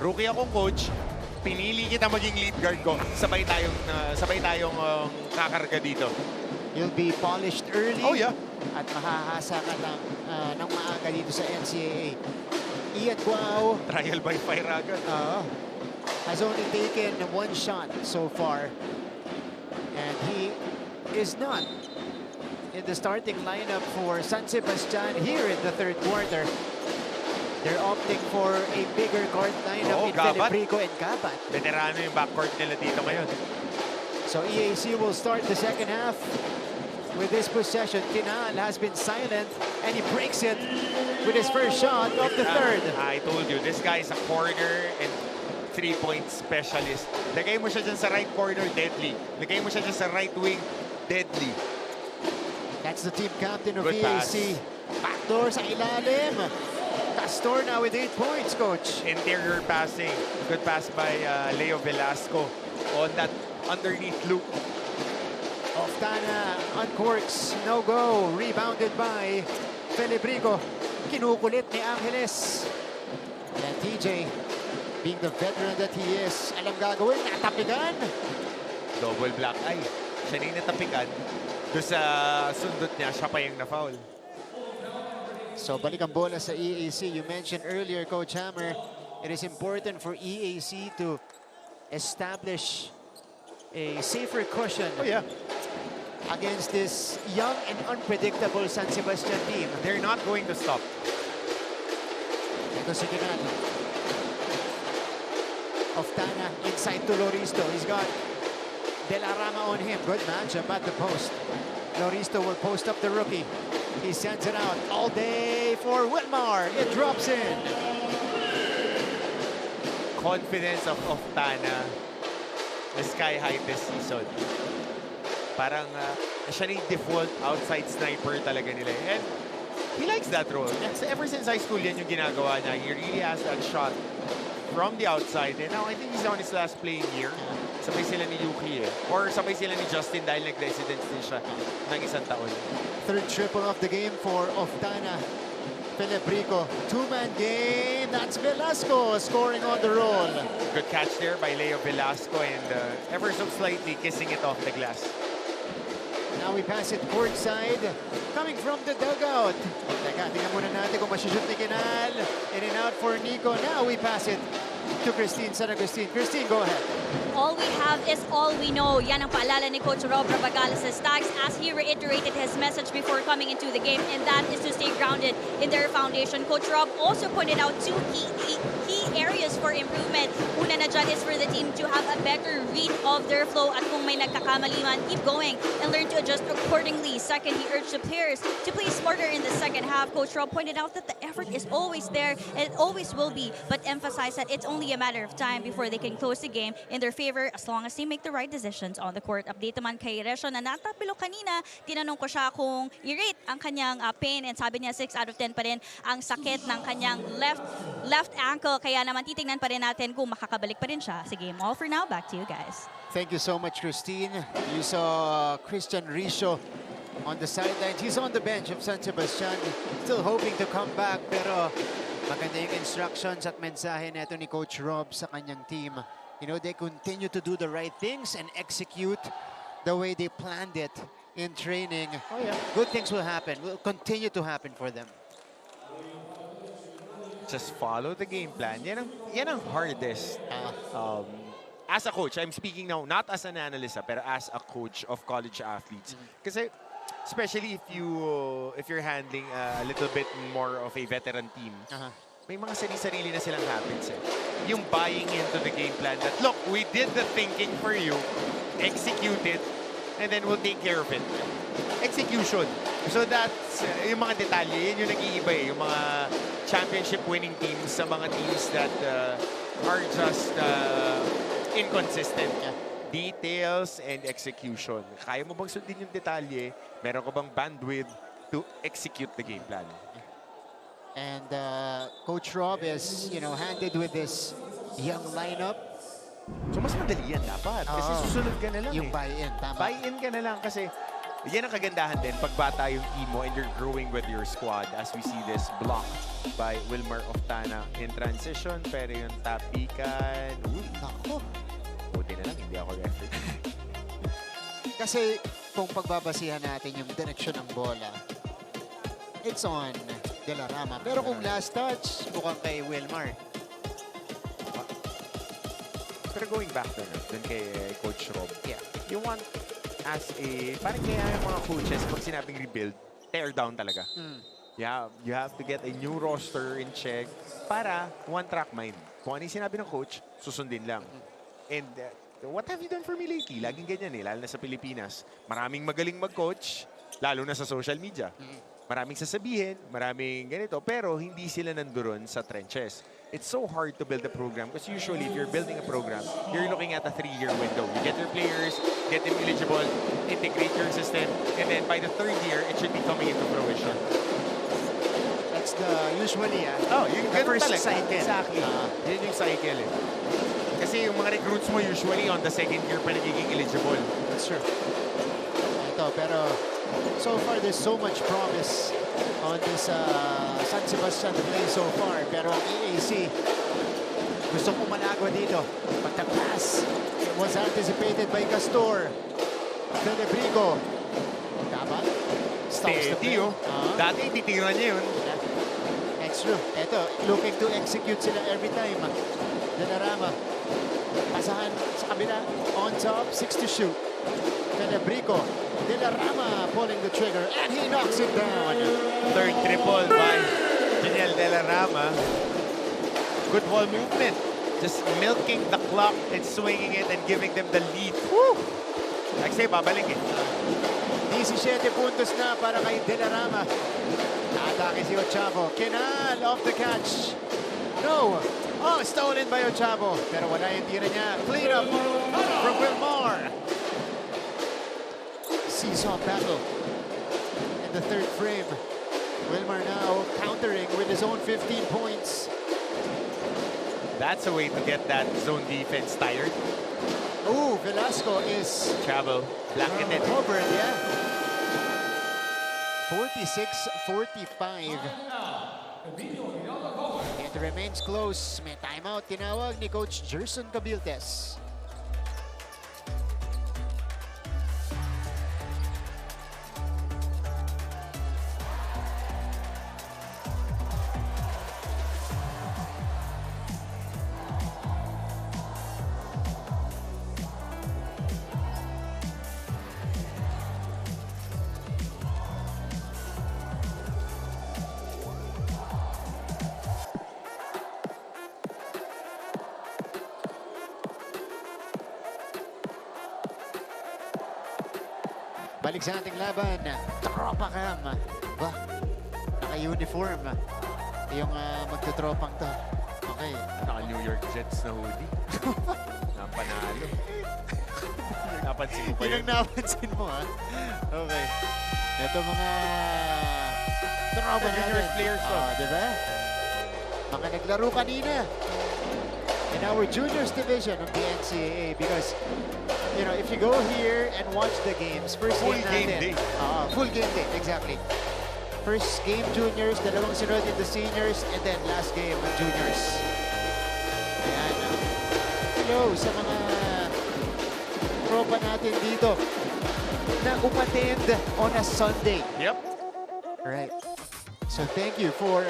rookie akong coach, pinili kita maging lead guard ko, sabay tayong kakarga dito. You'll be polished early. Oh yeah. At mahahasa ka ng maaga dito sa NCAA. Ian Guao Trial by fire agad. has only taken one shot so far. And he is not in the starting lineup for San Sebastian here in the third quarter. They're opting for a bigger guard lineup in Felibrico and Gabat. Veterano yung backcourt nila dito ngayon. So EAC will start the second half with this possession. Kinal has been silent and he breaks it with his first shot of the third. I told you, this guy is a corner and three-point specialist. Lagay mo siya dyan sa right corner, deadly. Lagay mo siya dyan sa right wing, deadly. That's the team captain of Good EAC. Backdoor sa ilalim. Castor now with 8 points, coach. Interior passing. Good pass by Leo Velasco on that underneath loop. Oftana uncorks, no go. Rebounded by Felibrico. Kinukulit ni Angeles. And TJ, being the veteran that he is, alam gagawin, natapigan. Double black eye. Siya na yung natapikan. Doon sa sundot niya, siya pa yung na-foul. So balik ang bola sa EAC. You mentioned earlier, Coach Hammer, it is important for EAC to establish a safer cushion against this young and unpredictable San Sebastian team. They're not going to stop. Ito si Kinal. Oftana inside to Loristo. He's got De La Rama on him. Good matchup at the post. Loristo will post up the rookie. He sends it out all day for Wilmar. It drops in. Confidence of Oftana is sky high this season. Parang siya na yung default outside sniper talaga nila. And he likes that role. So ever since high school, yan yung ginagawa niya. He really has that shot from the outside. And now I think he's on his last playing year. Sabay sila ni Yuki Or sabay sila ni Justin dahil nag-residence din siya ng isang taon. Third triple of the game for Oftana. Felibrico, two-man game. That's Velasco scoring on the roll. Good catch there by Leo Velasco and ever so slightly kissing it off the glass. Now we pass it courtside. Coming from the dugout. Teka, tingnan muna natin kung masushoot ni Kinal. In and out for Nico. Now we pass it to Christine San Agustin. Christine, go ahead. All we have is all we know. Yan ang paalala ni Coach Rob Rabagales sa Stags as he reiterated his message before coming into the game, and that is to stay grounded in their foundation. Coach Rob also pointed out two key areas for improvement. Una na dyan is for the team to have a better read of their flow at kung may nagkakamali man, keep going and learn to adjust accordingly. Second, he urged the players to play smarter in the second half. Coach Rob pointed out that the effort is always there and it always will be, but emphasized that it's only a matter of time before they can close the game in their favor as long as they make the right decisions on the court. Update naman kay Resho na natapilo kanina, tinanong ko siya kung i-rate ang kanyang pain and sabi niya 6 out of 10 pa rin ang sakit ng kanyang left ankle. Kaya naman titingnan pa rin natin kung makakabalik pa rin siya sa game. All for now, back to you guys. Thank you so much, Christine. You saw Christian Risho on the sidelines. He's on the bench of San Sebastian, still hoping to come back, pero maganda yung instructions at mensahe neto ni Coach Rob sa kanyang team. You know, they continue to do the right things and execute the way they planned it in training. Good things will happen, will continue to happen for them. Just follow the game plan. Yan ang hardest. As a coach, I'm speaking now not as an analyst, pero as a coach of college athletes. Kasi especially if you're handling a little bit more of a veteran team, may mga sarili na silang habits. Yung buying into the game plan that, look, we did the thinking for you, execute it, and then we'll take care of it. Execution. So that's, yung mga detalye, yun yung nag-iiba yung mga championship winning teams sa mga teams that are just inconsistent. Details and execution. Kaya mo bang sundin yung detalye? Meron ka bang bandwidth to execute the game plan? And Coach Rob is, you know, handed with this young lineup. So mas madali yan dapat. Kasi susunod ka na lang Yung buy-in, tama. Buy-in ka na lang kasi yan ang kagandahan din pag bata yung team mo and you're growing with your squad as we see this block by Wilmar Oftana in transition. Pero yung tapikan, uy, Nako. buti na lang, hindi ako referee. Kasi kung pagbabasihan natin yung direksyon ng bola, it's on De La Rama. Pero kung last touch, mukhang kay Wilmar. Pero going back to dun kay Coach Rob, Yeah. you want as a, parang kaya yung mga coaches, pag sinabing rebuild, tear down talaga. Yeah, you have to get a new roster in check para one-track mind. Kung ano yung sinabi ng coach, susundin lang. And what have you done for me lately? Laging ganyan eh, lalo na sa Pilipinas. Maraming magaling mag-coach, lalo na sa social media. Maraming sasabihin, maraming ganito, pero hindi sila nandoon sa trenches. It's so hard to build a program because usually if you're building a program, you're looking at a 3-year window. You get your players, get them eligible, integrate your system, and then by the 3rd year, it should be coming into fruition. That's the usually, Yung the ganun first talaga. cycle. Exactly. Yun yung cycle eh. Kasi yung mga recruits mo usually on the 2nd year pa nagiging eligible. That's true. Ito, pero so far there's so much promise on this San Sebastian play so far. Pero ang EAC, gusto kong managwa dito. But the pass, it was anticipated by Castor. Felibrico. Tama? Stops the play. Steady oh. Dati titira niya yun. Yeah. That's true. Ito, looking to execute sila every time. De La Rama. Pasahan sa kabila. On top, 6 to shoot. Felibrico. De La Rama pulling the trigger and he knocks it down. 3rd triple by Janelle De La Rama. Good ball movement. Just milking the clock and swinging it and giving them the lead. Woo! Like say, babalik eh. 17 puntos na para kay De La Rama. Atake si Ochavo. Kinal off the catch. No. Oh, stolen by Ochavo. Pero wala yung tira niya. Clean up from Wilmar. Seesaw battle in the 3rd frame. Wilmar now countering with his own 15 points. That's a way to get that zone defense tired. Oh, Velasco is Travel, blanketed. covered, yeah. 46-45. It remains close. May timeout tinawag ni Coach Gerson Cabiltes. Balik sa ating laban, Tropa Cam. Ba, naka-uniform yung magtotropang to. Okay. Naka-New York Jets na hoodie. Napanalo. Napansin mo pa yun? Yun ang napansin mo, ha? Okay. Ito mga tropa natin. Junior players to. Diba? Mga naglaro kanina in our juniors division of the NCAA because you know, if you go here and watch the games, first Full game game natin. day. Full game day, exactly. First game juniors, dalawang sunod in the seniors, and then last game juniors. Ayan. Hello sa mga tropa natin dito na umattend on a Sunday. Yep. Right. So thank you for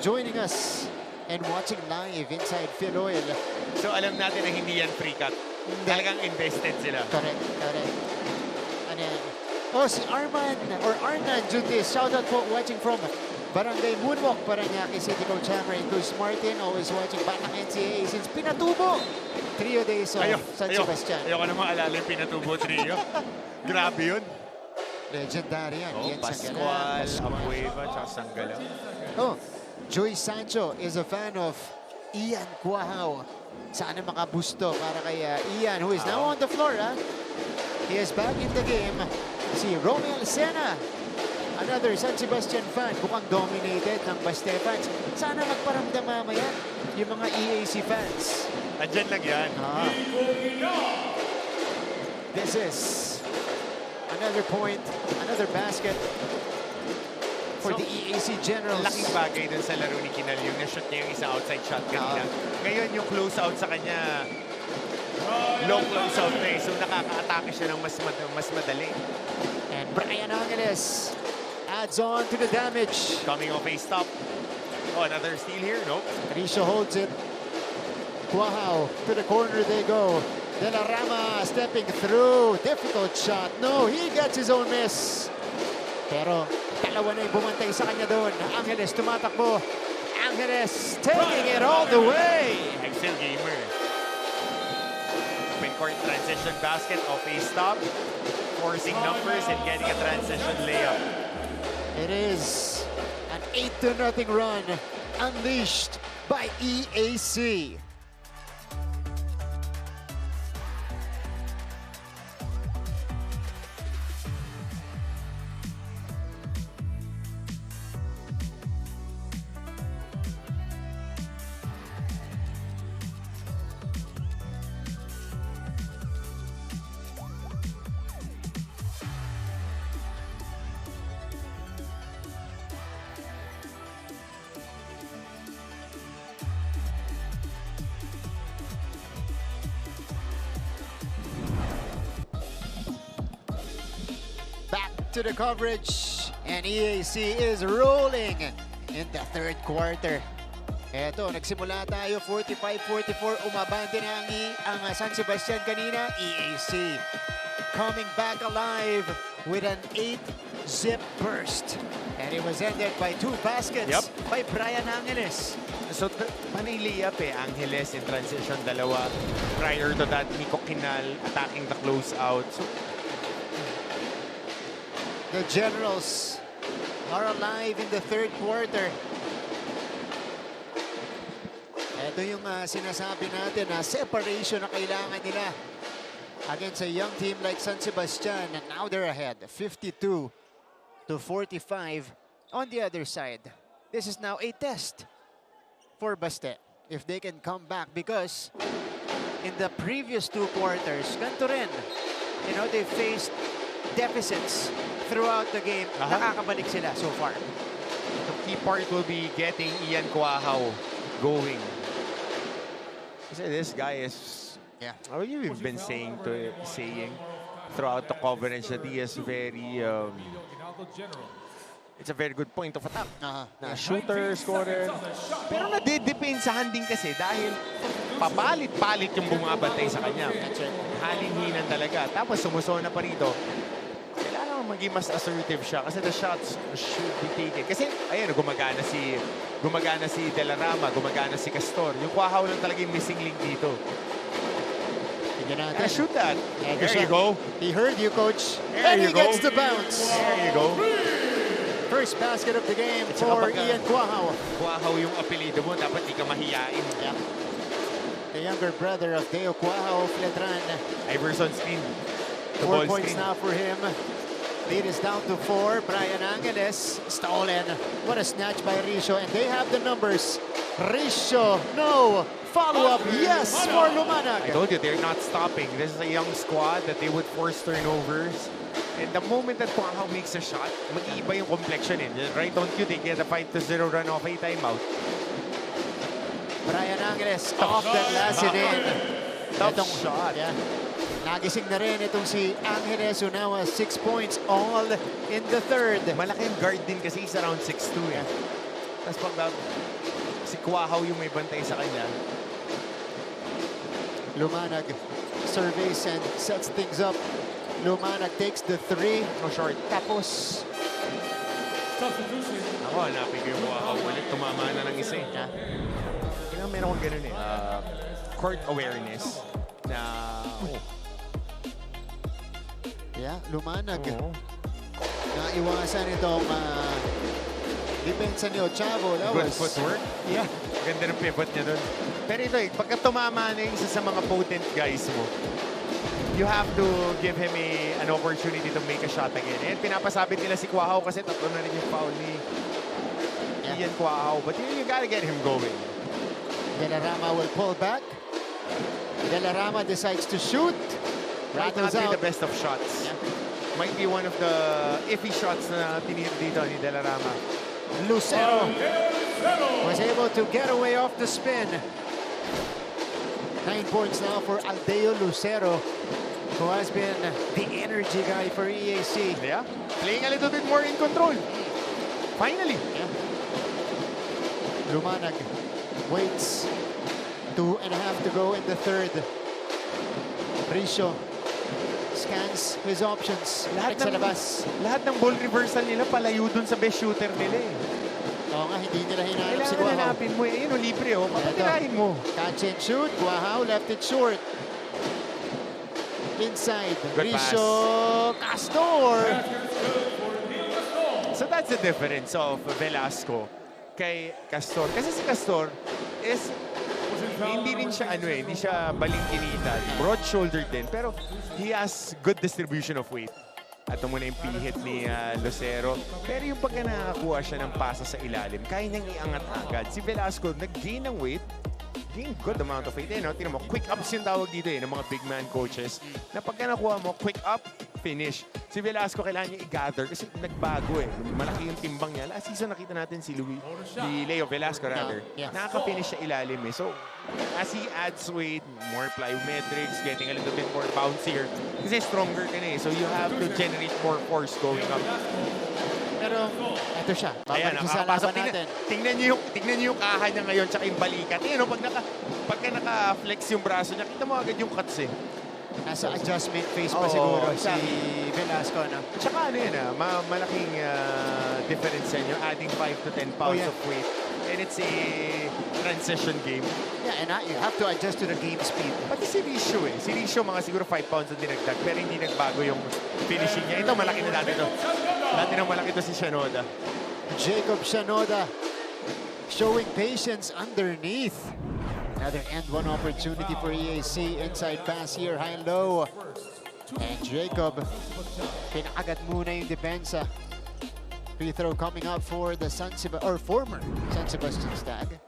joining us and watching live inside Phil Oil. So alam natin na hindi yan free cut. Talagang invested sila. Correct, correct. Ano yan? Oh, si Arman or Arnan Juntis. Shoutout po watching from Barangay Moonwalk, Paranaque City. Coach Hammer and Coach Martin always watching Batang NCAA since Pinatubo. Trio days of San Sebastian. Ayoko na maalala yung Pinatubo trio. Grabe yun. Legendary yan. Oh, Ian Pascual, Sanggalan. Abueva, tsaka Sanggalan. Oh, Joy Sancho is a fan of Ian Cuajao. Sana makabusto para kay Ian, who is now on the floor. He is back in the game. Si Romel Sena, another San Sebastian fan, mukhang dominated ng Baste fans. Sana magparamdam mamaya yung mga EAC fans. Andyan lang yan. This is Another point, another basket for So, the EAC Generals. Laking bagay dun sa laro ni Kinal yung na-shoot niya yung isa outside shot kanina. Ngayon yung close out sa kanya, long close out na eh. So nakaka-atake siya ng mas madali. And Brian Angeles adds on to the damage. Coming off a stop. Oh, another steal here? Nope. Risho holds it. Guahao to the corner they go. De La Rama stepping through. Difficult shot. No, he gets his own miss. Pero dalawa na yung bumantay sa kanya doon. Angeles tumatakbo. Angeles taking it all the way. Excel gamer. Open court transition basket off a stop. Forcing numbers and getting a transition layup. It is an 8-0 run unleashed by EAC. Back to the coverage, and EAC is rolling in the third quarter. Eto, nagsimula tayo 45-44, umabante na ang San Sebastian kanina. EAC coming back alive with an 8-zip burst. And it was ended by 2 baskets by Brian Angeles. So, panay layup eh. Angeles in transition, dalawa. Prior to that, Nico Kinal attacking the closeout. So, The Generals are alive in the third quarter. Ito yung sinasabi natin na separation na kailangan nila against a young team like San Sebastian. And now they're ahead, 52-45 on the other side. This is now a test for Baste if they can come back, because in the previous 2 quarters, ganito rin. You know, they faced deficits throughout the game. Nakakabalik sila so far. the key part will be getting Ian Guahao going. Kasi this guy is, how you've been saying throughout the coverage that he is very, it's a very good point of attack. Na shooter, scorer. Pero nadidepensahan din kasi dahil papalit-palit yung bumabantay sa kanya. Halin-hinan talaga. Tapos sumusona pa rito. Kailangan maging mas assertive siya kasi the shots should be taken. Kasi ayun, gumagana si De La Rama, gumagana si Castor. Yung Guahao lang talaga yung missing link dito. Tignan natin. Shoot that. There you go. He heard you, coach. There And you he gets go. the bounce. There you go. First basket of the game At saka for pagka Ian Guahao. Guahao yung apelido mo, dapat di ka mahiyain. The younger brother of Deo Guahao, Fletran. Iverson screen. 4 points now for him. Lead is down to 4. Brian Angeles stolen. What a snatch by Risho, and they have the numbers. Risho, no. Follow-up, yes, for Lumanag. I told you, they're not stopping. This is a young squad that they would force turnovers. And the moment that Guahao makes a shot, mag-iiba yung complexion eh. Right on cue, they get a 5-0 run off a timeout. Brian Angeles off the glass it in. Tough shot. Yeah. Nagising na rin itong si Angeles, who now has 6 points all in the third. Malaki yung guard din kasi he's around 6'2 eh. Tapos pag si Guahao yung may bantay sa kanya. Lumanag surveys and sets things up. Lumanag takes the 3. No short. Tapos, Ako, hanapin ko yung Guahao ulit. Tumama na ng isa eh. Kaya meron kong ganun eh. Court awareness na... yeah, Lumanag. Oo. Naiwasan itong depensa ni Ochavo. That Good was footwork. Yeah. Ganda ng pivot niya doon. Pero ito eh, pagka tumama na yung isa sa mga potent guys mo, you have to give him an opportunity to make a shot again. And pinapasabit nila si Guahao kasi tatlo na rin yung foul ni Ian Guahao. But you gotta get him going. De La Rama will pull back. De La Rama decides to shoot. Might Rattles not be out. the best of shots. might be one of the iffy shots na tinira dito ni De La Rama. Lucero was able to get away off the spin. 9 points now for Aldeo Lucero, who has been the energy guy for EAC. Yeah, playing a little bit more in control. Finally. Yeah. Lumanag waits. 2.5 to go in the third. Risho scans his options. Lahat sa labas. Lahat ng ball reversal nila palayo dun sa best shooter nila eh. Oo nga, hindi nila hinahanap si Kailangan Guahao. hanapin mo eh. Yun o, libre o. Papatirahin mo. Catch and shoot. Guahao left it short. Inside. Good Risho Castor. So that's the difference of Velasco kay Castor. Kasi si Castor is hindi rin siya hindi siya balingkinita. Broad shouldered din, pero he has good distribution of weight. Ito muna yung pihit ni Lucero. Pero yung pagka nakakuha siya ng pasa sa ilalim, kaya niyang iangat agad. Si Velasco nag-gain ng weight, gain good amount of weight. Tingnan mo, quick ups yung tawag dito ng mga big man coaches. Na pagka nakuha mo, quick up, finish. Si Velasco kailangan niya i-gather kasi nagbago Malaki yung timbang niya. Last season nakita natin si Leo Velasco rather. Yeah. Nakaka-finish siya ilalim So, as he adds weight, more plyometrics, getting a little bit more bouncier. Kasi stronger ka na So, you have to generate more force going up. Pero ito siya. Ayan, Babalik sa nakakapasok. laban natin. Tingnan niyo yung kaha niya ngayon tsaka yung balikat. Pagka naka-flex yung braso niya, kita mo agad yung cuts Nasa adjustment phase pa Oo, siguro exactly. si Velasco. No? Tsaka malaking difference yan. Yung adding 5 to 10 pounds of weight. And it's a transition game. Yeah, and you have to adjust to the game speed. Pati si Risho Si Risho mga siguro 5 pounds na dinagdag. Pero hindi nagbago yung finishing niya. Ito malaki na dati to. Dati nang malaki to si Shanoda. Jacob Shanoda showing patience underneath. Another end one opportunity for EAC. Inside pass here, high and low. And Jacob, pinakagat muna yung depensa. Free throw coming up for the former San Sebastian Stag.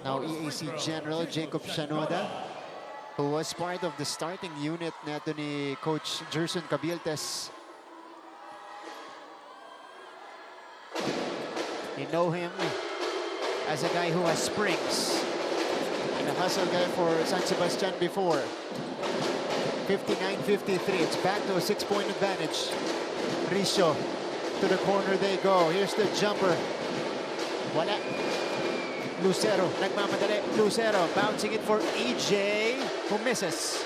Now EAC General Jacob Shanoda, who was part of the starting unit neto ni Coach Gerson Cabiltes. You know him as a guy who has springs. And a hustle guy for San Sebastian before. 59-53. It's back to a 6-point advantage. Risho to the corner they go. Here's the jumper. Wala. Lucero. Nagmamadali. Lucero bouncing it for EJ, who misses.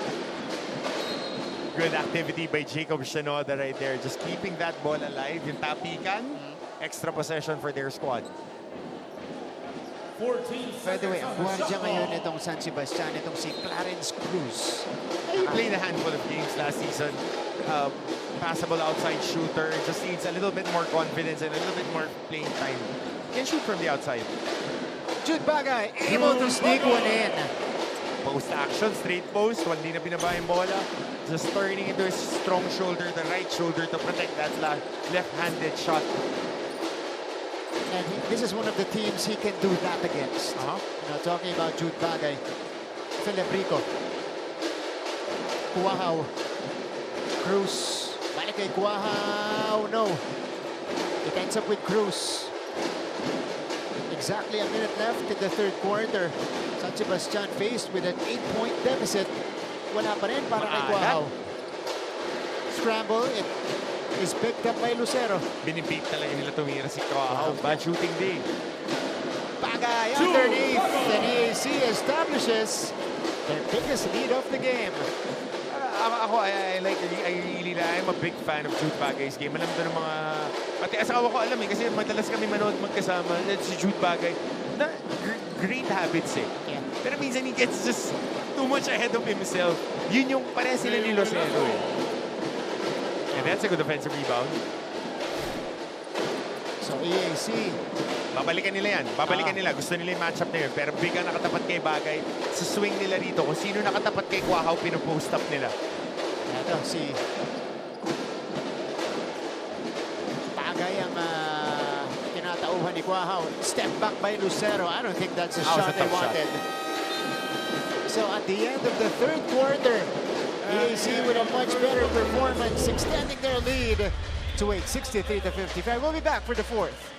Good activity by Jacob Shanoda right there. Just keeping that ball alive. Yung tapikan, extra possession for their squad. By the way, ang buwan ngayon itong San Sebastian, itong si Clarence Cruz. He played a handful of games last season. Passable outside shooter. Just needs a little bit more confidence and a little bit more playing time. Can shoot from the outside. Jude Bagay able to sneak one in. Post action, straight post. Hindi na binaba yung bola. Just turning into his strong shoulder, the right shoulder to protect that left-handed shot. And this is one of the teams he can do that against. Talking about Jude Bagay. Philip Rico. Guahao. Cruz. Balik kay Guahao. No. It ends up with Cruz. Exactly a minute left in the third quarter. San Sebastian faced with an 8-point deficit. Wala pa rin para kay Guahao. Scramble. It is picked up by Lucero. Binibig talaga nila tumira si Guahao. Bad shooting day. Bagay underneath. And EAC establishes their biggest lead of the game. Ako, I'm a big fan of Jude Bagay's game. Alam doon ng mga... Pati asawa ko alam kasi madalas kami manood magkasama. Si Jude Bagay. Na, great habits Yeah. Pero minsan he gets just too much ahead of himself. Yun yung pareha sila ni Lucero And that's a good offensive rebound. So EAC. Babalikan nila yan. Babalikan nila. Gusto nila yung matchup na yun. Pero big ang nakatapat kay Bagay. Sa swing nila rito, kung sino nakatapat kay Guahao, pinopost up nila. Ito si Bagay ang kinatauhan ni Guahao. Step back by Lucero. I don't think that's a shot they wanted. So at the end of the third quarter, EAC with a much better performance, extending their lead to 63-55. We'll be back for the fourth.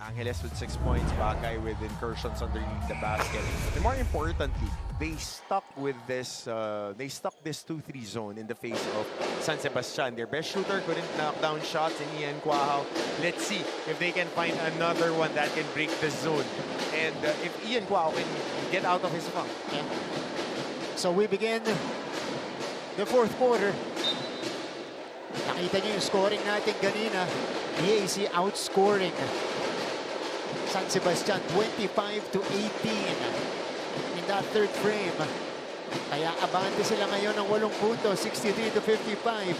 Angeles with 6 points, Bagay with incursions underneath the basket. And more importantly, they stuck this 2-3 zone in the face of San Sebastian. Their best shooter couldn't knock down shots in Ian Quahao. Let's see if they can find another one that can break the zone. And if Ian Quahao can get out of his funk. Yeah. So we begin the fourth quarter. Nakita niyo yung scoring natin kanina. EAC outscoring San Sebastian 25-18 in that third frame. Kaya abante sila ngayon ng 8 puntos, 63-55.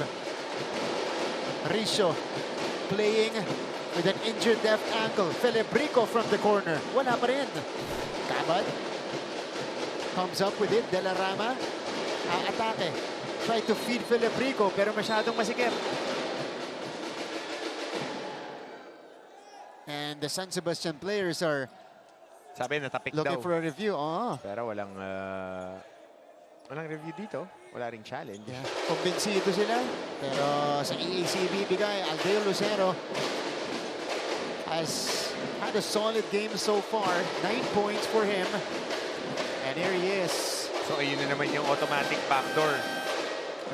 Risho playing with an injured left ankle. Felebrico from the corner. Wala pa rin. Cabad comes up with it. De La Rama atake. Try to feed Felebrico pero masyadong masikip. And the San Sebastian players are Sabi natapik looking daw. for a review. Oh. Pero walang review dito. Wala ring challenge. Yeah. Kumbinsido sila. Pero sa EAC bibigay, Aldeo Lucero has had a solid game so far. 9 points for him. And here he is. So ayun na naman yung automatic backdoor.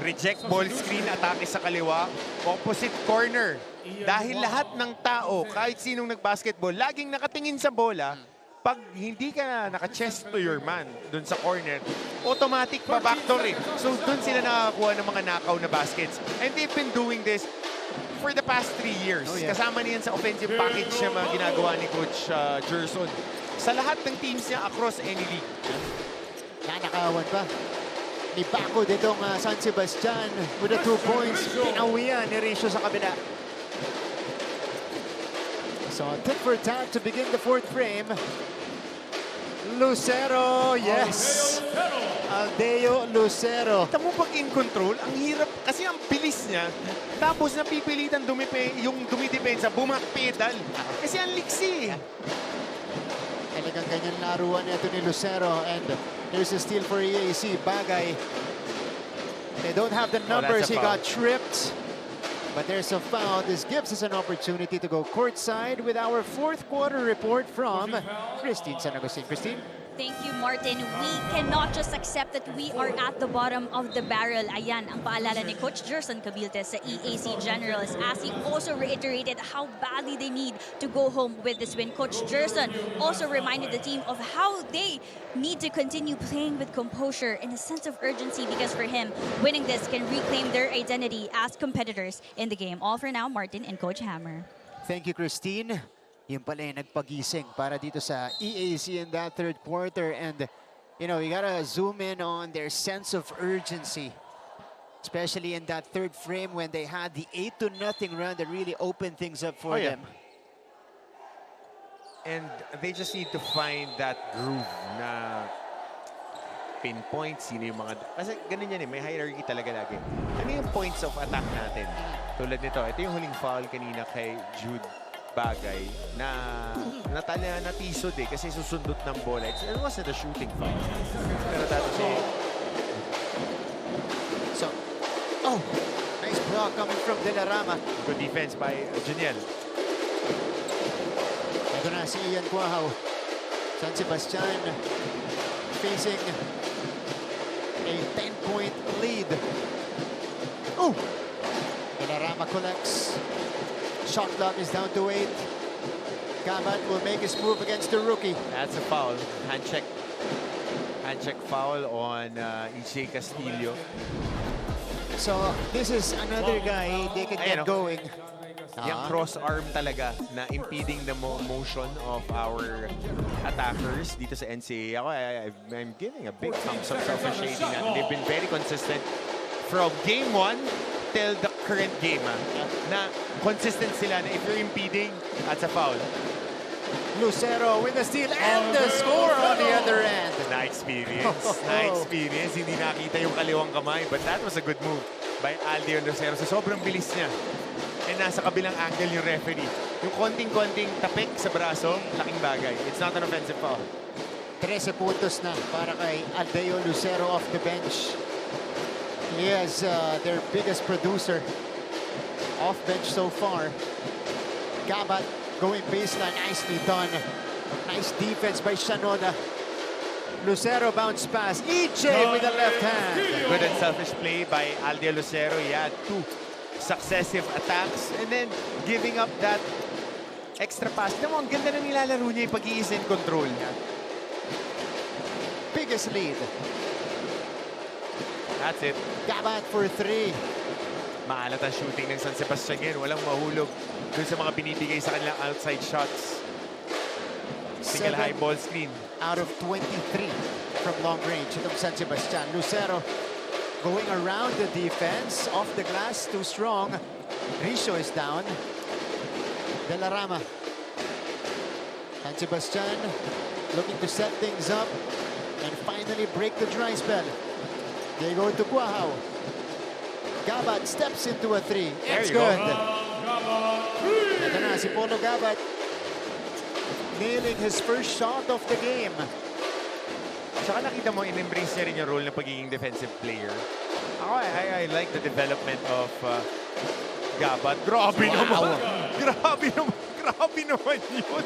Reject ball screen, atake sa kaliwa, opposite corner. Dahil lahat ng tao, kahit sinong nag-basketball, laging nakatingin sa bola, pag hindi ka naka-chest to your man dun sa corner, automatic pa backdoor eh. So dun sila nakakakuha ng mga knockout na baskets. And they've been doing this for the past 3 years. Oh, yeah. Kasama niyan sa offensive package niya mga ginagawa ni Coach Gerson. Sa lahat ng teams niya across any league. Nanakawan pa ni Baco ditong San Sebastian with the 2 points. Pinawian ni Risho sa kabila. So tit for tat to begin the fourth frame. Lucero, yes. Aldeo Lucero. Kita mo pag in control, ang hirap kasi ang bilis niya. Tapos napipilitan yung dumidepensa, bumakpedal. Kasi ang liksi. Talagang ganyan laruan nito ni Lucero. And there's a steal for EAC. Bagay. They don't have the numbers. He got tripped. But there's a foul. This gives us an opportunity to go courtside with our fourth quarter report from Christine San Agustin. Christine? Thank you, Martin. We cannot just accept that we are at the bottom of the barrel. Ayan ang paalala ni Coach Gerson Cabilte sa EAC Generals as he also reiterated how badly they need to go home with this win. Coach Gerson also reminded the team of how they need to continue playing with composure and a sense of urgency because for him, winning this can reclaim their identity as competitors in the game. All for now, Martin and Coach Hammer. Thank you, Christine. Yung pala yung nagpagising para dito sa EAC in that third quarter. And, you know, you gotta zoom in on their sense of urgency. Especially in that third frame when they had the 8-0 run that really opened things up for them. And they just need to find that groove na pinpoint, sino yung mga... Kasi ganun yan eh, may hierarchy talaga lagi. Ano yung points of attack natin? Tulad nito, ito yung huling foul kanina kay Jude Bagay na natisod eh kasi susundot ng bola. It wasn't a shooting foul. Pero tapos So, oh, nice block coming from De La Rama. good defense by Juniel. Ito na si Ian Quahao. San Sebastian facing a 10-point lead. Oh! De La Rama collects. Shot clock is down to 8. Gabat will make his move against the rookie. That's a foul. Hand check foul on EJ Castillo. So this is another guy they can get going. Yung cross arm talaga na impeding the motion of our attackers dito sa NCAA. I'm giving a big thumbs up sa officiating natin. They've been very consistent from game 1 till the current game. Na consistent sila na if you're impeding, that's a foul. Lucero with the steal and the score on the other end. Na-experience. Na-experience. Hindi nakita yung kaliwang kamay. But that was a good move by Aldeo Lucero. So sobrang bilis niya. And nasa kabilang angle yung referee. Yung konting-konting tapik sa braso, laking bagay. It's not an offensive foul. 13 puntos na para kay Aldeo Lucero off the bench. He is their biggest producer off bench so far. Gabat going baseline, nicely done. Nice defense by Shanoda. Lucero bounce pass. EJ with the left hand. Good and selfish play by Aldeo Lucero. He had 2 successive attacks and then giving up that extra pass. Alam mo, ang ganda na nilalaro niya yung pag-i-ease and control niya. Biggest lead. That's it. Gabat for 3. Maalat ang shooting ng San Sebastian ngayon. Walang mahulog dun sa mga binibigay sa kanilang outside shots. Single 7 high ball screen. out of 23 from long range itong San Sebastian. Lucero going around the defense. Off the glass, too strong. Risho is down. De La Rama. San Sebastian looking to set things up and finally break the dry spell. They go to Guahao. Gabat steps into a 3. It's good. Ito na si Polo Gabat nailing his first shot of the game. Saka nakita mo, in-embrace niya rin yung role ng pagiging defensive player. Ako, I like the development of Gabat. Grabe naman. Grabe naman yun.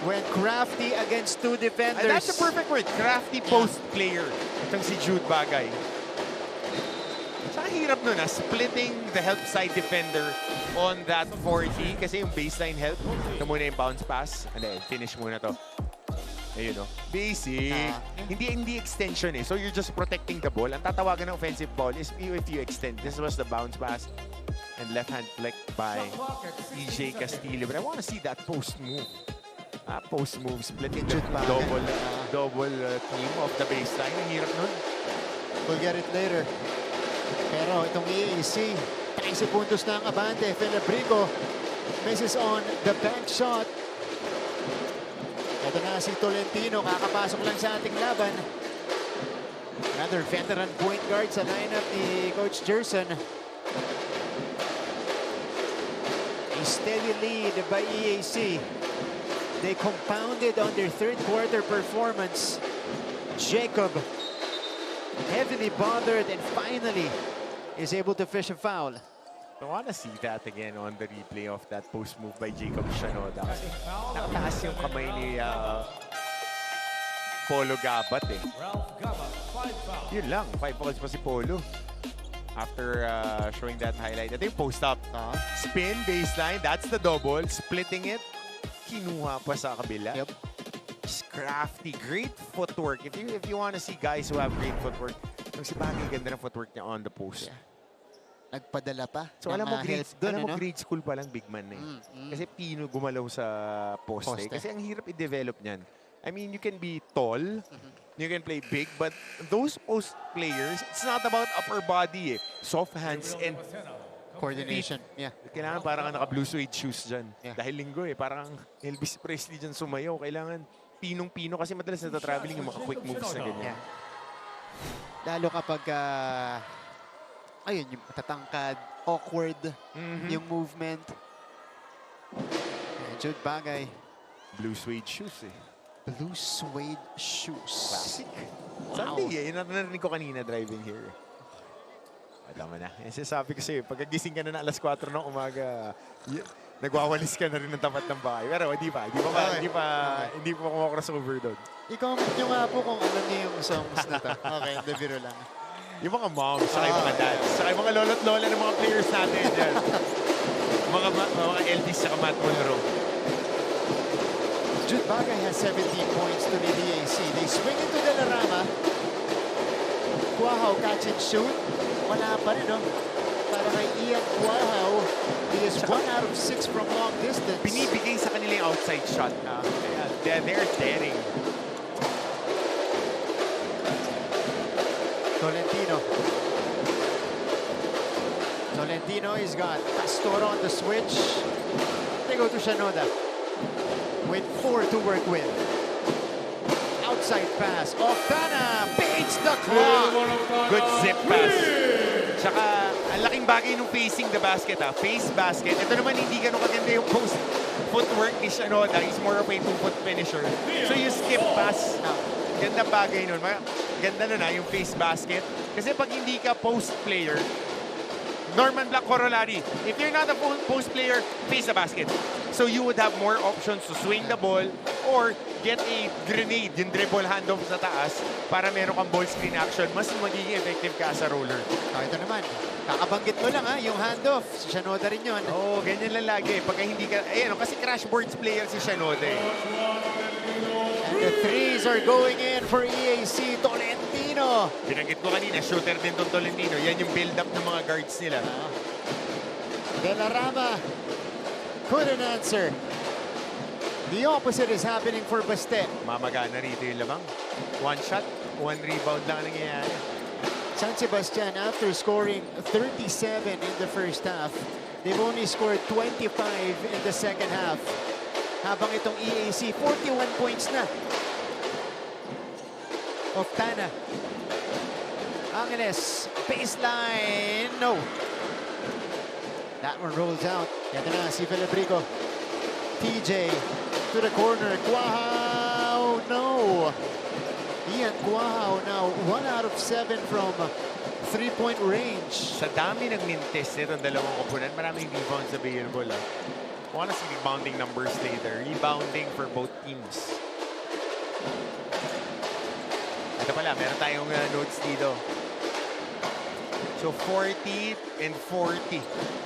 When crafty against 2 defenders. And that's the perfect word. Crafty post player. Itong si Jude Bagay. Saka hirap nun, splitting the help side defender on that 40 kasi yung baseline help. Ito muna yung bounce pass. And then, finish muna to. Ayun, no? Basic. Hindi extension eh. So you're just protecting the ball. Ang tatawagan ng offensive ball is if you extend. This was the bounce pass. And left hand flick by EJ Castillo. But I want to see that post move. Post move, splitting the double team off the baseline. Ang hirap nun. We'll get it later. Pero itong EAC, 13 puntos na ang abante. Felibrico misses on the bank shot. Ito na si Tolentino, kakapasok lang sa ating laban. Another veteran point guard sa lineup ni Coach Gerson. A steady lead by EAC. They compounded on their third quarter performance. Jacob, heavily bothered and finally is able to fish a foul. I want to see that again on the replay of that post move by Jacob Shanoda. Kasi nakataas yung kamay ni Polo Gabat eh. Yun lang, 5 fouls pa si Polo. After showing that highlight. Ito yung post up. Spin, baseline, that's the double. Splitting it. Kinuha pa sa kabila. Yep. Just crafty, great footwork. If you want to see guys who have great footwork, yung si Bagay, ganda ng footwork niya on the post. Yeah. Nagpadala pa. So alam mo, help grade school pa lang big man na eh. Kasi Pino gumalaw sa poste. Kasi ang hirap i-develop niyan. I mean, you can be tall, you can play big, but those post players, it's not about upper body eh. Soft hands and coordination. Yeah. kailangan parang naka-blue suede shoes dyan. Yeah. Dahil linggo eh, parang Elvis Presley dyan sumayaw. Kailangan pinong-pino kasi madalas nata-traveling yung mga quick moves na ganyan. Yeah. Lalo kapag ayun, yung matatangkad, awkward yung movement. Jude Bagay. Blue suede shoes eh. Blue suede shoes. Classic. Sunday eh. Yun ang narinig ko kanina driving here. Alam mo na. Sabi ko sa'yo, pagkagising ka na alas 4 ng umaga, nagwawalis ka na rin ng tapat ng bahay. Pero hindi pa kumaka-crossover doon. I-comment nyo nga po kung alam niyo yung songs na to. Okay, the biro lang. Yung mga moms, saka yung mga dads, saka yung mga lolo't lola ng mga players natin dyan. mga Elvis saka Matt Monroe. Jude Bagay has 17 points to lead the EAC. They swing into De La Rama. Guahao catch and shoot. Wala pa rin, no? Para kay Ian Guahao. He is 1 out of 6 from long distance. Binibigay sa kanila yung outside shot. They're daring. Tolentino is got Castoro on the switch. They go to Shanoda with 4 to work with. Outside pass. Oftana beats the clock. Good zip pass. Tsaka, ang laking bagay nung facing the basket. Face basket. Ito naman, hindi ganun kaganda yung post. footwork ni Shinoda. He's more of a 2-foot finisher. So you skip pass. Ganda bagay nun. Ganda nun yung face basket. Kasi pag hindi ka post player, Norman Black corollary, if you're not a post player, face the basket. So you would have more options to swing the ball or get a grenade, yung dribble handoff sa taas para meron kang ball screen action. Mas magiging effective ka sa roller. Ito naman. Kakabanggit mo lang yung handoff. Si Shinoda rin yun. Oo, ganyan lang lagi. Pagka hindi ka, ayan, kasi crash boards player si Shinoda eh. And the threes are going in for EAC. Tolentino. Binanggit ko kanina, shooter din tong Tolentino. Yan yung build-up ng mga guards nila. De La Rama couldn't answer. The opposite is happening for Baste. Mamagana rito yung lamang. One shot, one rebound lang nangyayari. San Sebastian, after scoring 37 in the first half, they've only scored 25 in the second half. Habang itong EAC, 41 points na. Oftana. Angeles, baseline, no. That one rolls out. Ito na si Filibrico. TJ to the corner. Guahao, no. Ian Guahao now 1 out of 7 from 3-point range. Sa dami ng mintes nitong dalawang koponan, maraming rebounds available. I wanna see rebounding numbers later. Rebounding for both teams. Ito pala, meron tayong notes dito. So 40 and 40.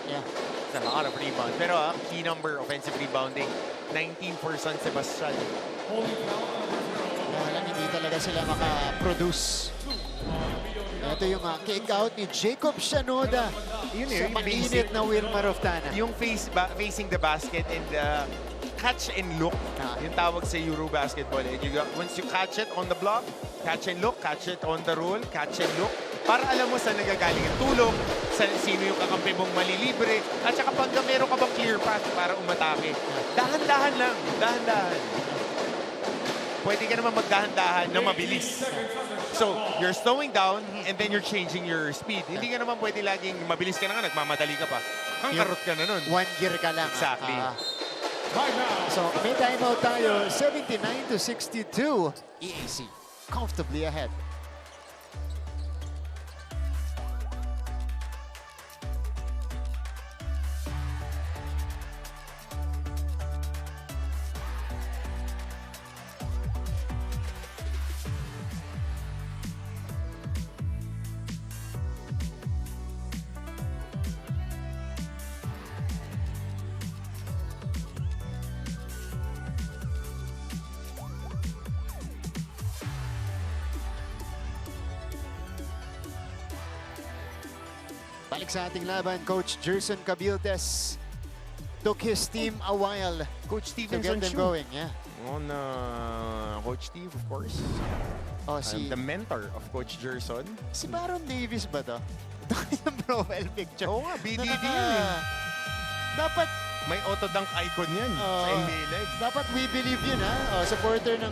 Yeah. It's a lot of rebounds. Pero key number, offensive rebounding, 19 for San Sebastian. Walang hindi talaga sila makaproduce. Ito yung kick out ni Jacob Shinoda. Yun Sa mainit na Wilmar Oftana. Yung facing the basket and catch and look. Yung tawag sa Euro basketball. And once you catch it on the block, catch and look, catch it on the roll, catch and look. Para alam mo saan nagagaling ang tulong, sino yung kakampi mong malilibre, at saka pag meron ka bang clear path para umatake. Dahan-dahan lang, dahan-dahan. Pwede ka naman magdahan-dahan na mabilis. So, you're slowing down and then you're changing your speed. Hindi ka naman pwede laging mabilis ka na nga, nagmamadali ka pa. Hangkarot ka na nun. One gear ka lang. Exactly. So, may timeout tayo. 79-62. EAC comfortably ahead. Balik sa ating laban, Coach Jerson Cabildes took his team a while Coach to Stevenson get them Shu. going. Yeah. On Coach Steve, of course. Oh, I'm the mentor of Coach Jerson. si Baron Davis ba to? Ito yung profile picture. Oo nga, BDD Na yan eh. Dapat, May auto-dunk icon yan sa NBA Live. dapat we believe yun, ha? Supporter ng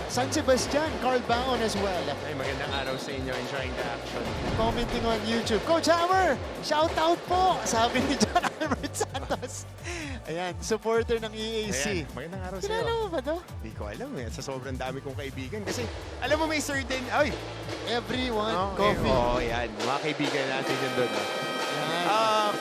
San Sebastian, Carl Bangon as well. Ay, magandang araw sa inyo. Enjoying the action. Commenting on YouTube. Coach Hammer, shout out po! Sabi ni John Albert Santos. Ayan, supporter ng EAC. Ayan, magandang araw sa Kilala iyo. mo ba to? Hindi ko alam eh. Sa sobrang dami kong kaibigan. Kasi, alam mo may certain... Ay! Everyone Coffee. coffee. Oo, yan. Mga kaibigan natin yun doon. Yan.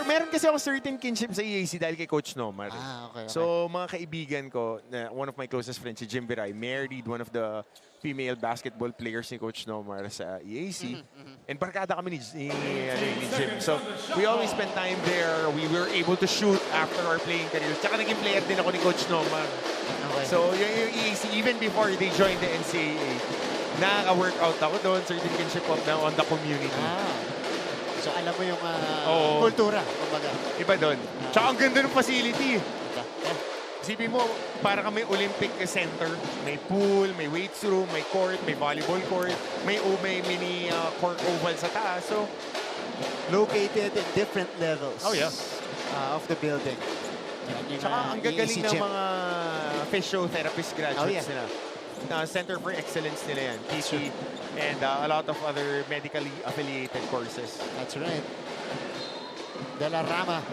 Meron kasi ako certain kinship sa EAC dahil kay Coach Nomar. Okay. So, mga kaibigan ko, one of my closest friends, si Jim Biray, married one of the female basketball players ni Coach Nomar sa EAC. And barkada kami ni Jim. So, we always spent time there. We were able to shoot after our playing careers. Tsaka naging player din ako ni Coach Nomar. Okay. So, yung EAC, even before they joined the NCAA, nakaka-workout ako doon, certain kinship of na on the community. So alam mo yung Oo. kultura, kumbaga. Iba doon. Tsaka ang ganda ng facility. Isipin mo, para kami Olympic Center. May pool, may weights room, may court, may volleyball court, may mini court oval sa taas. So, Located in different levels Oh, yeah. Of the building. Yan yung, tsaka ang gagaling EAC ng gym. mga physiotherapist graduates Oh, yeah. nila. Center for Excellence nila yan. PT and a lot of other medically affiliated courses. That's right. De La Rama.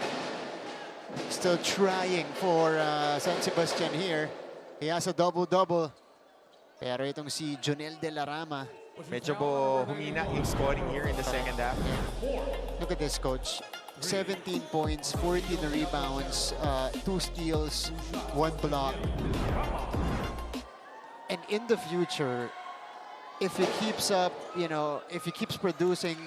Still trying for San Sebastian here. He has a double-double. Pero itong si Jonel De La Rama. Medyo humina yung scoring here in the second half. Look at this, coach. 17 points, 14 rebounds, 2 steals, 1 block. And in the future, if he keeps up, if he keeps producing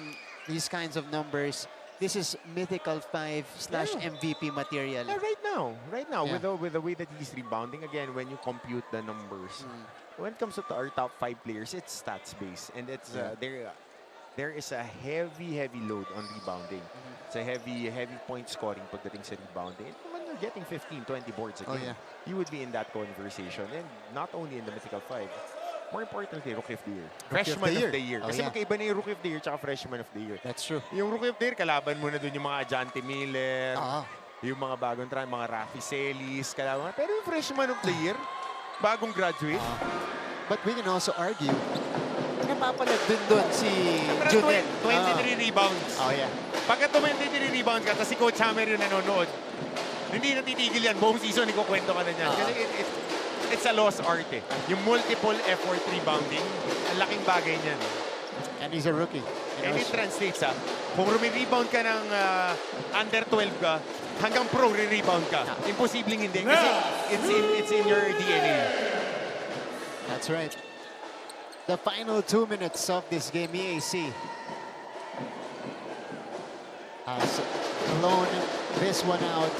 these kinds of numbers, this is mythical 5/MVP material. Yeah, right now, Yeah. with the way that he's rebounding, again, when you compute the numbers, when it comes to our top 5 players, it's stats based, and it's there is a heavy load on rebounding. It's a heavy point scoring pagdating sa rebounding. And when you're getting 15, 20 boards a game, you would be in that conversation, and not only in the mythical 5. More importantly, Rookie of the Year. Freshman of the Year. Kasi magkaiba na yung Rookie of the Year tsaka Freshman of the Year. That's true. Yung Rookie of the Year, kalaban mo na dun yung mga Ajante Miller, yung mga bagong mga Rafi Celis, kalaban. Pero yung Freshman of the Year, bagong graduate. But we can also argue, napapalag dun si Junel. 23 rebounds. Oh, yeah. Pagka 23 rebounds ka, tapos si Coach Hammer yung nanonood, hindi natitigil yan. Buong season, ikukwento ka na niyan. Kasi it's a lost art eh. Yung multiple effort rebounding, ang laking bagay niyan. And he's a rookie. And it translates kung rumi-rebound ka ng under 12 ka, hanggang pro re-rebound ka. Imposibleng hindi. Kasi it's in your DNA. That's right. The final 2 minutes of this game, EAC has blown this one out.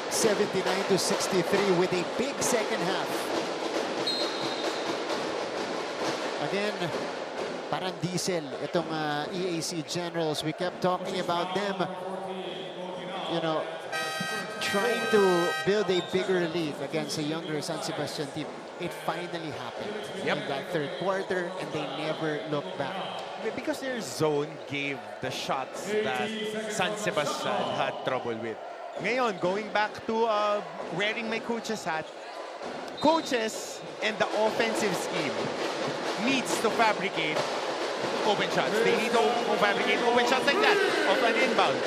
79-63 with a big second half. Again, parang diesel itong EAC Generals. We kept talking about them, trying to build a bigger lead against a younger San Sebastian team. It finally happened in that third quarter, and they never looked back. Because their zone gave the shots that San Sebastian had trouble with. Ngayon, going back to wearing my coach's hat, coaches and the offensive scheme needs to fabricate open shots. They need to fabricate open shots like that, of an inbound.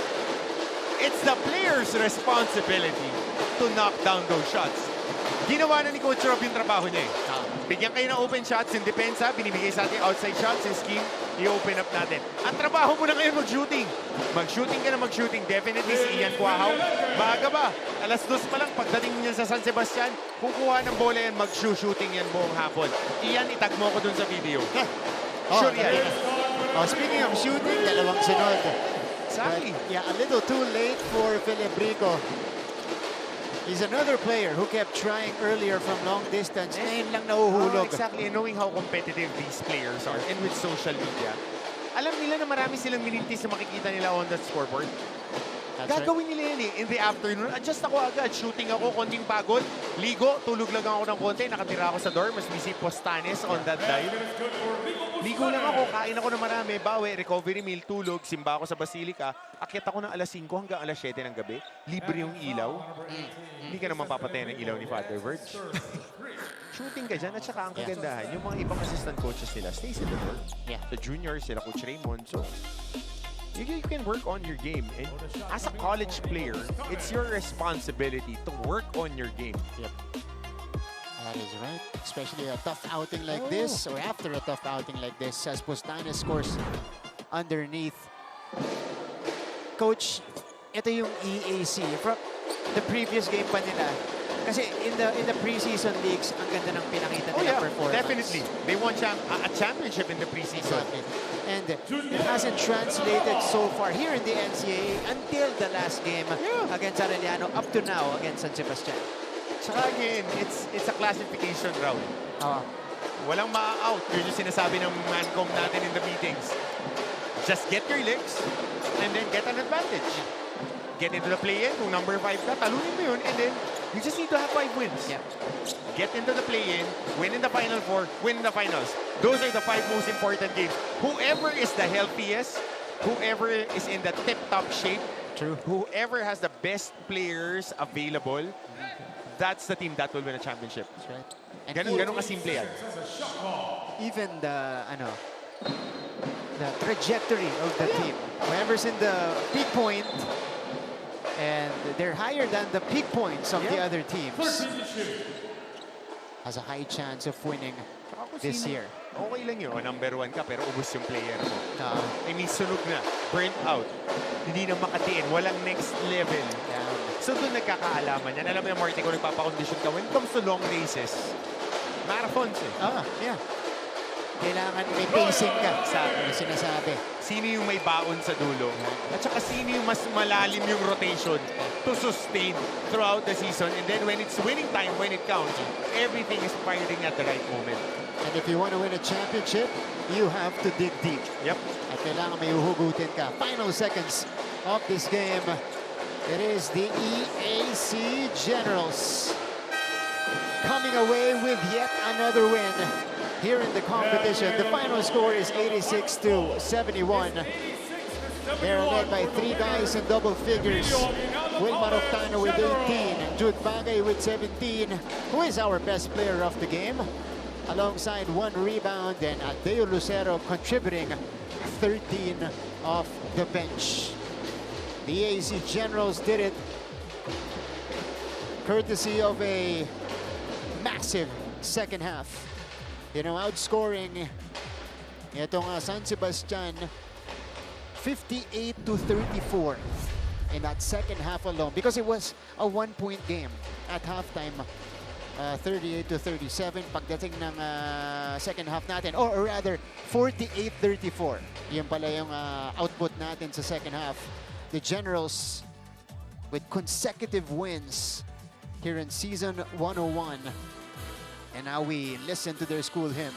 It's the player's responsibility to knock down those shots. Ginawa na ni Coach Rob yung trabaho niya eh. Bigyan kayo ng open shots in depensa, binibigay sa ating outside shots in scheme, i-open up natin. Ang trabaho mo na ngayon mag-shooting. Mag-shooting ka na mag-shooting. Definitely si Ian Cuahaw. Maaga ba? Alas 2 pa lang pagdating niya sa San Sebastian, kukuha ng bola yan, mag-shooting yan buong hapon. Ian, itag mo ko dun sa video. Sure yan. Speaking of shooting, dalawang sunod. Exactly. But, yeah, a little too late for Philip Rico. He's another player who kept trying earlier from long distance. Ngayon lang nahuhulog. Exactly. And knowing how competitive these players are, and with social media, alam nila na marami silang minintis na makikita nila on the scoreboard. Gagawin nila yan eh. In the afternoon, adjust ako agad. Shooting ako, konting pagod. Ligo, tulog lang ako ng konti. Nakatira ako sa dorm. Mas misi Postanes on that dive. Ligo lang ako, kain ako ng marami. Bawi, recovery meal, tulog. Simba ako sa Basilica. Akyat ako ng alas 5 hanggang alas 7 ng gabi. Libre yung ilaw. Hindi ka naman papatayin ng ilaw ni Father Verge. Shooting ka dyan. At saka ang kagandahan, yung mga ibang assistant coaches nila, stays in the dorm. The juniors, sila Coach Raymond. So, you can work on your game. And as a college player, it's your responsibility to work on your game. That is right. Especially a tough outing like this, or after a tough outing like this, as Postanes scores underneath. Coach, ito yung EAC. From the previous game pa nila. Kasi in the preseason leagues, ang ganda ng pinakita nila performance. Definitely. They won a championship in the preseason. Exactly. And it hasn't translated so far here in the NCAA until the last game against Arellano, up to now against San Sebastian. Saka again, it's a classification round. Walang ma-out. Yun yung sinasabi ng Mancom natin in the meetings. Just get your licks and then get an advantage. Get into the play-in. Kung number 5 ka, talunin mo yun, and then you just need to have 5 wins. Get into the play-in, win in the Final Four, win in the finals. Those are the 5 most important games. Whoever is the healthiest, whoever is in the tip-top shape, whoever has the best players available, that's the team that will win a championship. That's right. Ganun kasimple yan. Even the trajectory of the team. Whoever's in the peak point And they're higher than the peak points of the Yeah. other teams. Has a high chance of winning this year. Okay lang yun. Number 1 ka, pero ubos yung player mo. Uh, I mean, sunog na. Burnt out. Hindi na makatiin. Walang next level. yeah. So doon nagkakaalaman yan. Alam mo yung Marty, kung nagpapakondisyon ka, when it comes to long races, marathons eh. Yeah. Kailangan may pacing ka sa sinasabi. Sino yung may baon sa dulo? At saka sino yung mas malalim yung rotation to sustain throughout the season. And then when it's winning time, when it counts, everything is firing at the right moment. And if you want to win a championship, you have to dig deep. Yep. At kailangan may uhugutin ka. Final seconds of this game. It is the EAC Generals coming away with yet another win here in the competition. The final score is 86-71. They're led by 3 guys in double figures. Wilmar Octano with 18, Jude Bagay with 17, who is our best player of the game, alongside 1 rebound, and Adeo Lucero contributing 13 off the bench. The EAC Generals did it courtesy of a massive second half. You know, outscoring itong San Sebastian 58-34 in that second half alone, because it was a 1-point game at halftime. 38-37 pagdating ng second half natin, or rather 48-34. Yun pala yung output natin sa second half. The Generals with consecutive wins here in season 101. And now we listen to their school hymn.